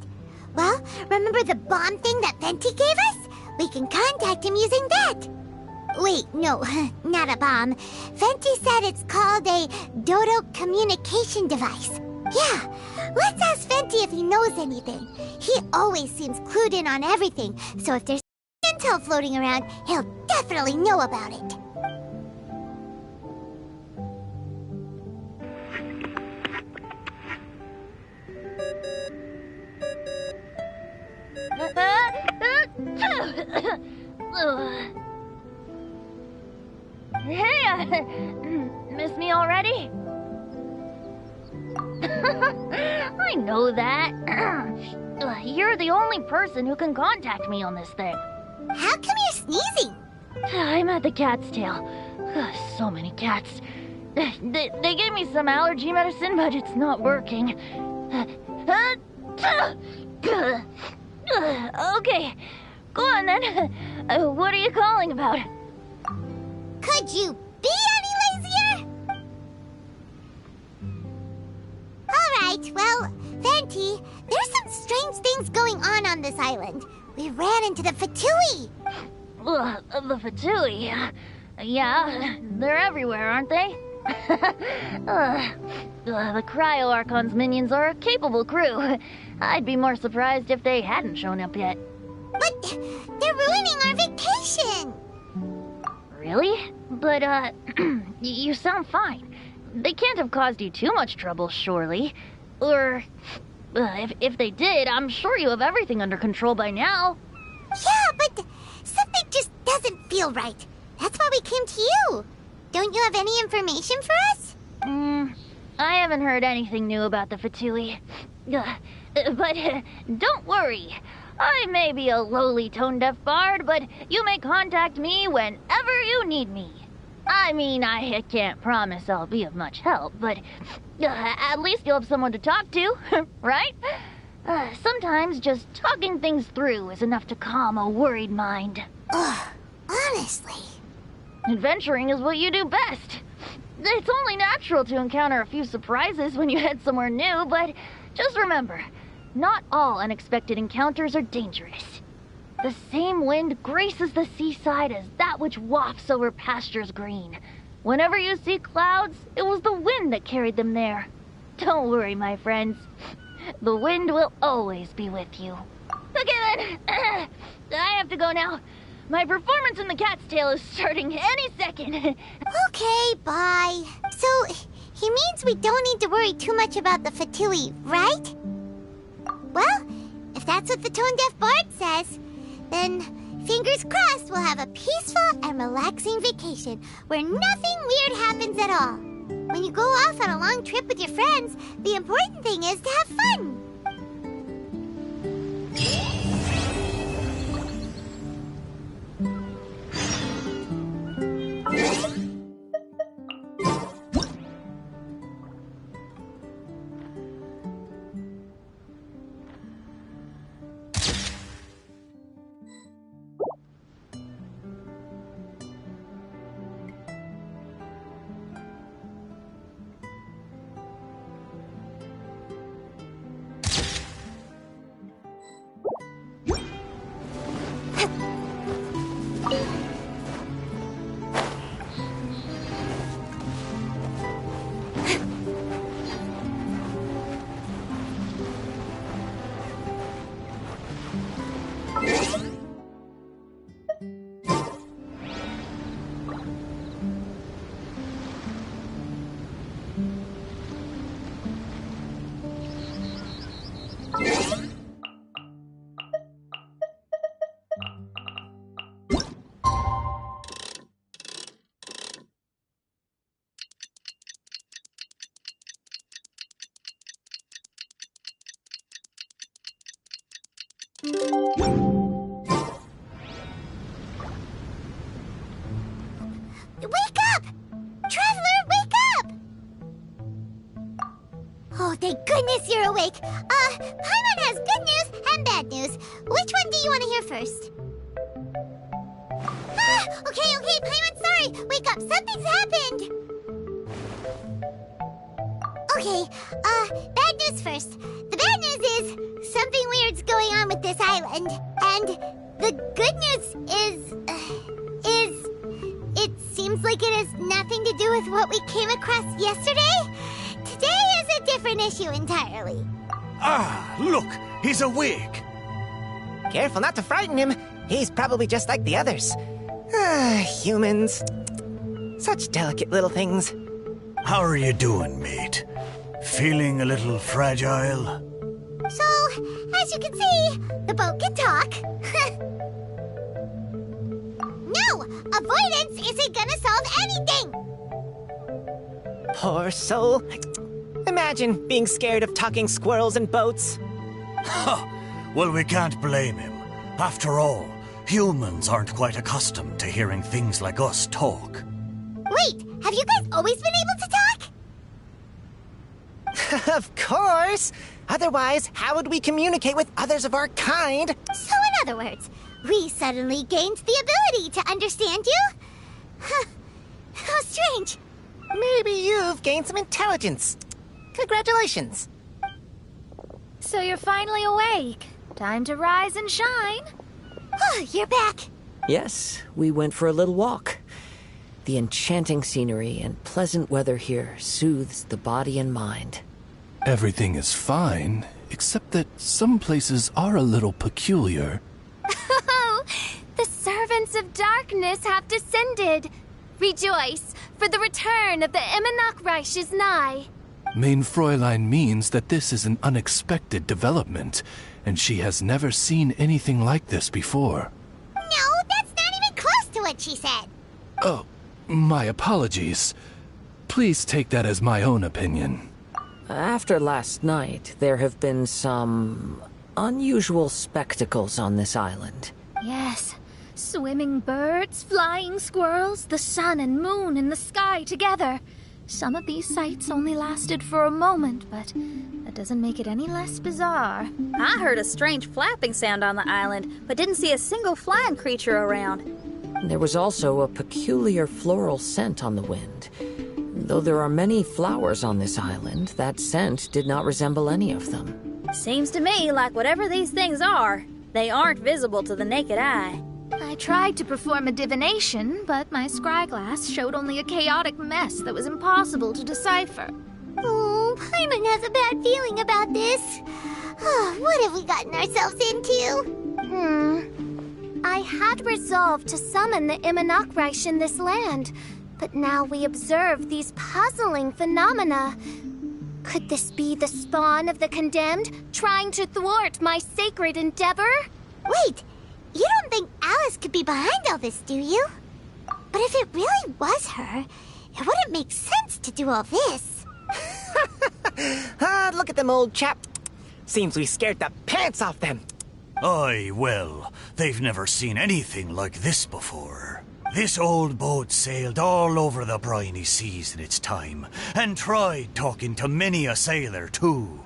Well, remember the bomb thing that Venti gave us? We can contact him using that. Wait, no, not a bomb. Venti said it's called a Dodo communication device. Yeah, let's ask Venti if he knows anything. He always seems clued in on everything, so if there's intel floating around, he'll definitely know about it. Hey, miss me already? I know that. You're the only person who can contact me on this thing. How come you're sneezing? I'm at the cat's tail. So many cats. They gave me some allergy medicine, but it's not working. Okay, go on then. What are you calling about? Could you be any lazier? Alright, well, Venti, there's some strange things going on this island. We ran into the Fatui. The Fatui? Yeah, they're everywhere, aren't they? The Cryo-Archon's minions are a capable crew. I'd be more surprised if they hadn't shown up yet. But they're ruining our vacation. Really? But, you sound fine. They can't have caused you too much trouble, surely. Or, if they did, I'm sure you have everything under control by now. Yeah, but something just doesn't feel right. That's why we came to you. Don't you have any information for us? I haven't heard anything new about the Fatui. But don't worry. I may be a lowly tone-deaf bard, but you may contact me whenever you need me. I mean, I can't promise I'll be of much help, but at least you'll have someone to talk to, right? Sometimes just talking things through is enough to calm a worried mind. Honestly. Adventuring is what you do best. It's only natural to encounter a few surprises when you head somewhere new, but just remember, not all unexpected encounters are dangerous. The same wind graces the seaside as that which wafts over pastures green. Whenever you see clouds, it was the wind that carried them there. Don't worry, my friends. The wind will always be with you. Okay then, I have to go now. My performance in the cat's tail is starting any second. Okay, bye. So, he means we don't need to worry too much about the Fatui, right? Well, if that's what the tone-deaf bard says, then fingers crossed we'll have a peaceful and relaxing vacation where nothing weird happens at all. When you go off on a long trip with your friends, the important thing is to have fun. Wake up! Traveler, wake up! Oh, thank goodness you're awake. Paimon has good news and bad news. Which one do you want to hear first? Okay, Paimon, sorry. Wake up, something's happened. Okay, bad news first. The bad news is something weird's going on with this island. And the good news is it seems like it has nothing to do with what we came across yesterday. Today is a different issue entirely. Ah, look, he's awake. Careful not to frighten him. He's probably just like the others. Humans. Such delicate little things. How are you doing, mate? Feeling a little fragile? So, as you can see, the boat can talk. No! Avoidance isn't gonna solve anything! Poor soul. Imagine being scared of talking squirrels and boats. Well, we can't blame him. After all, humans aren't quite accustomed to hearing things like us talk. Wait, have you guys always been able to talk? Of course! Otherwise, how would we communicate with others of our kind? So in other words, we suddenly gained the ability to understand you? How strange. Maybe you've gained some intelligence. Congratulations. So you're finally awake. Time to rise and shine. You're back. Yes, we went for a little walk. The enchanting scenery and pleasant weather here soothes the body and mind. Everything is fine, except that some places are a little peculiar. Oh, the servants of darkness have descended. Rejoice, for the return of the Immonok is nigh. Main Fräulein means that this is an unexpected development, and she has never seen anything like this before. No, that's not even close to what she said. Oh, my apologies. Please take that as my own opinion. After last night, there have been some unusual spectacles on this island. Yes. Swimming birds, flying squirrels, the sun and moon in the sky together. Some of these sights only lasted for a moment, but that doesn't make it any less bizarre. I heard a strange flapping sound on the island, but didn't see a single flying creature around. There was also a peculiar floral scent on the wind. Though there are many flowers on this island, that scent did not resemble any of them. Seems to me like whatever these things are, they aren't visible to the naked eye. I tried to perform a divination, but my scryglass showed only a chaotic mess that was impossible to decipher. Oh, Paimon has a bad feeling about this. Oh, what have we gotten ourselves into? I had resolved to summon the Imanakreich in this land, but now we observe these puzzling phenomena. Could this be the spawn of the condemned, trying to thwart my sacred endeavor? Wait, you don't think Alice could be behind all this, do you? But if it really was her, it wouldn't make sense to do all this. Look at them, old chap. Seems we scared the pants off them. Aye, well, they've never seen anything like this before. This old boat sailed all over the briny seas in its time, and tried talking to many a sailor too.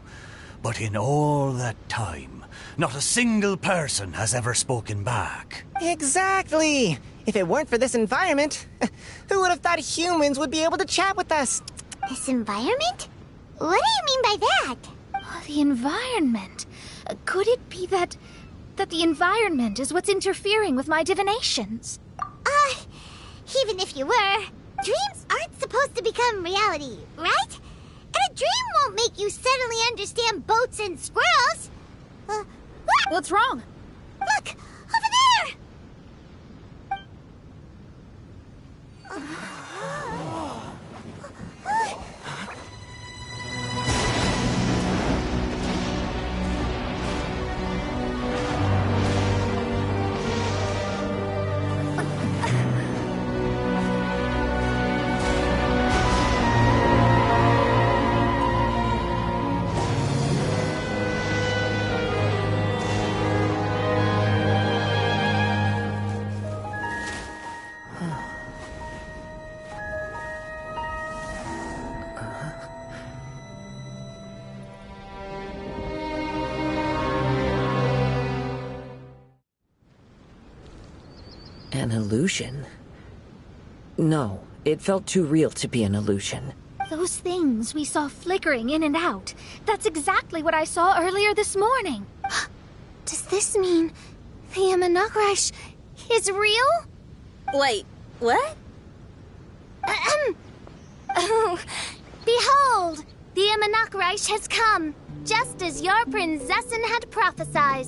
But in all that time, not a single person has ever spoken back. Exactly! If it weren't for this environment, who would have thought humans would be able to chat with us? This environment? What do you mean by that? Oh, the environment. Could it be that the environment is what's interfering with my divinations? Even if you were, dreams aren't supposed to become reality, right? And a dream won't make you suddenly understand boats and squirrels. What's wrong? Look! Over there! An illusion? No, it felt too real to be an illusion. Those things we saw flickering in and out. That's exactly what I saw earlier this morning. Does this mean the Imanakreich is real? Wait, what? Behold! The Imanakreich has come, just as your Prinzessin had prophesied.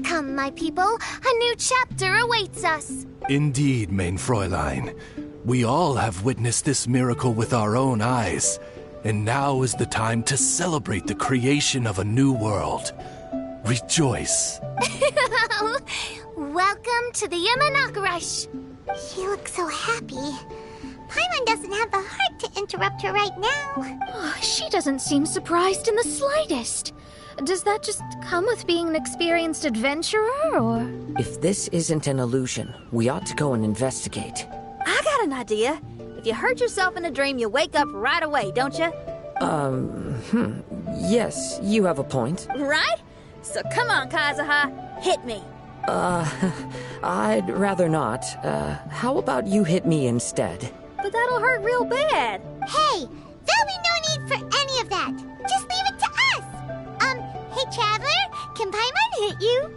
Come, my people, a new chapter awaits us. Indeed, Mein Fräulein. We all have witnessed this miracle with our own eyes, and now is the time to celebrate the creation of a new world. Rejoice. Welcome to the Imanakreich. She looks so happy. Paimon doesn't have the heart to interrupt her right now. Oh, she doesn't seem surprised in the slightest. Does that just come with being an experienced adventurer, or...? If this isn't an illusion, we ought to go and investigate. I got an idea. If you hurt yourself in a dream, you wake up right away, don't you? Yes, you have a point. Right? So come on, Kazuha, hit me. I'd rather not. How about you hit me instead? But that'll hurt real bad. Hey, there'll be no need for any of that. Just leave it to us. Hey, Traveler, can Paimon hit you?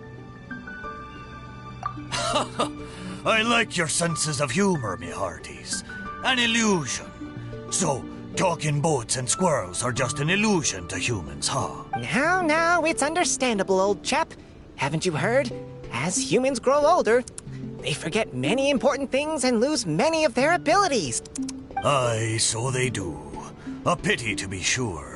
I like your senses of humor, me hearties. An illusion. So, talking boats and squirrels are just an illusion to humans, huh? Now, it's understandable, old chap. Haven't you heard? As humans grow older, they forget many important things and lose many of their abilities. Aye, so they do. A pity, to be sure.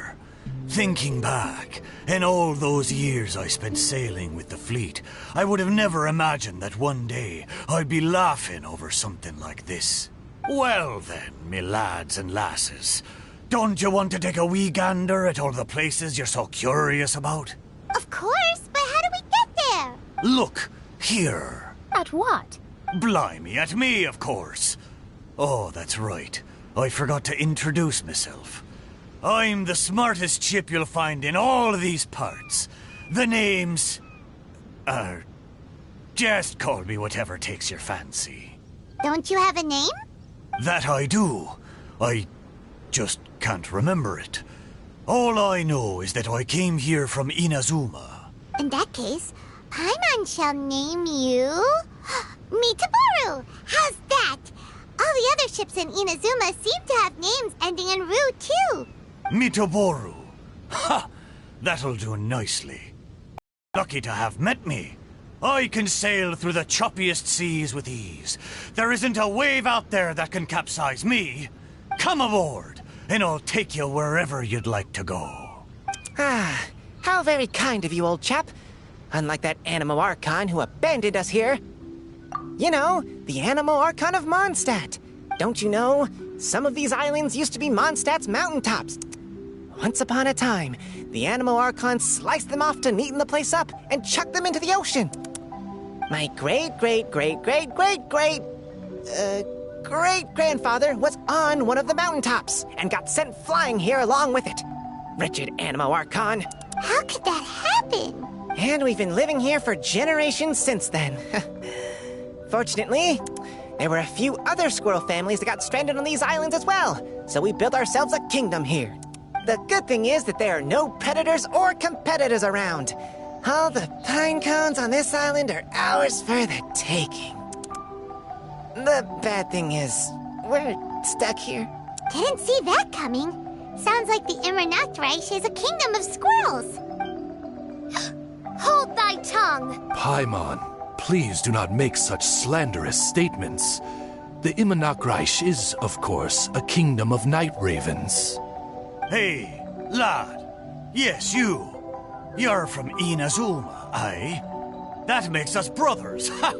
Thinking back, in all those years I spent sailing with the fleet, I would have never imagined that one day I'd be laughing over something like this. Well then, me lads and lasses, don't you want to take a wee gander at all the places you're so curious about? Of course, but how do we get there? Look, here. At what? Blimey, at me, of course. Oh, that's right. I forgot to introduce myself. I'm the smartest chip you'll find in all of these parts. The name's... just call me whatever takes your fancy. Don't you have a name? That I do. I just can't remember it. All I know is that I came here from Inazuma. In that case, Paimon shall name you... Mitaboru! How's that? All the other ships in Inazuma seem to have names ending in Ru, too. Mitaboru. Ha! That'll do nicely. Lucky to have met me. I can sail through the choppiest seas with ease. There isn't a wave out there that can capsize me. Come aboard, and I'll take you wherever you'd like to go. Ah, how very kind of you, old chap. Unlike that Animo Archon who abandoned us here. You know, the Animo Archon of Mondstadt. Don't you know? Some of these islands used to be Mondstadt's mountaintops. Once upon a time, the Animo Archon sliced them off to neaten the place up and chucked them into the ocean. My great-grandfather was on one of the mountaintops and got sent flying here along with it. Wretched Animo Archon. How could that happen? And we've been living here for generations since then. Fortunately, there were a few other squirrel families that got stranded on these islands as well, so we built ourselves a kingdom here. The good thing is that there are no predators or competitors around. All the pine cones on this island are ours for the taking. The bad thing is, we're stuck here. Didn't see that coming. Sounds like the Immernachtreich is a kingdom of squirrels. Hold thy tongue! Paimon, please do not make such slanderous statements. The Immernachtreich is, of course, a kingdom of night ravens. Hey, lad. Yes, you. You're from Inazuma, aye? That makes us brothers, ha!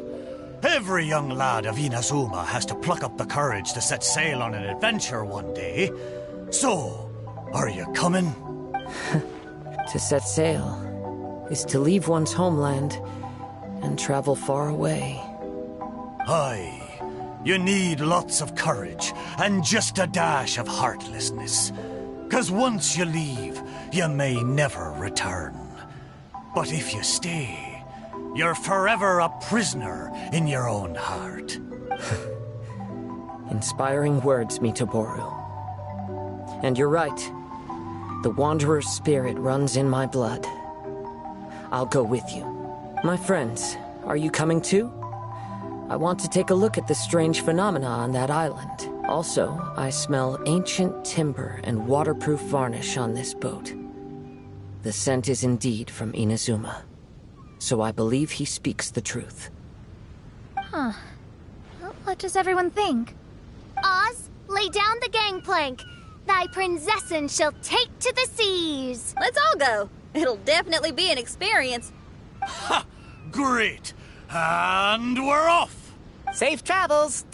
Every young lad of Inazuma has to pluck up the courage to set sail on an adventure one day. So, are you coming? To set sail is to leave one's homeland and travel far away. Aye. You need lots of courage and just a dash of heartlessness. 'Cause once you leave, you may never return. But if you stay, you're forever a prisoner in your own heart. Inspiring words, Mitoboru. And you're right. The Wanderer's spirit runs in my blood. I'll go with you. My friends, are you coming too? I want to take a look at the strange phenomena on that island. Also, I smell ancient timber and waterproof varnish on this boat. The scent is indeed from Inazuma. So I believe he speaks the truth. Huh. Well, what does everyone think? Oz, lay down the gangplank. Thy princessin shall take to the seas. Let's all go. It'll definitely be an experience. Ha! Great! And we're off! Safe travels!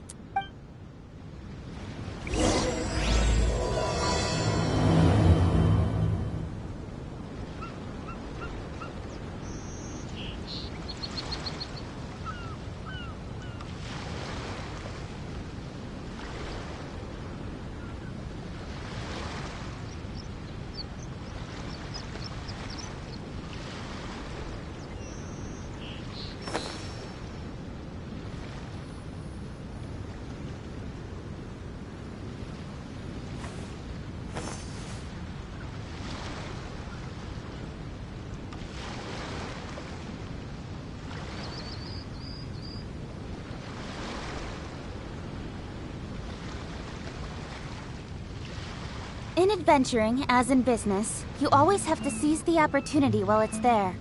In adventuring, as in business, you always have to seize the opportunity while it's there.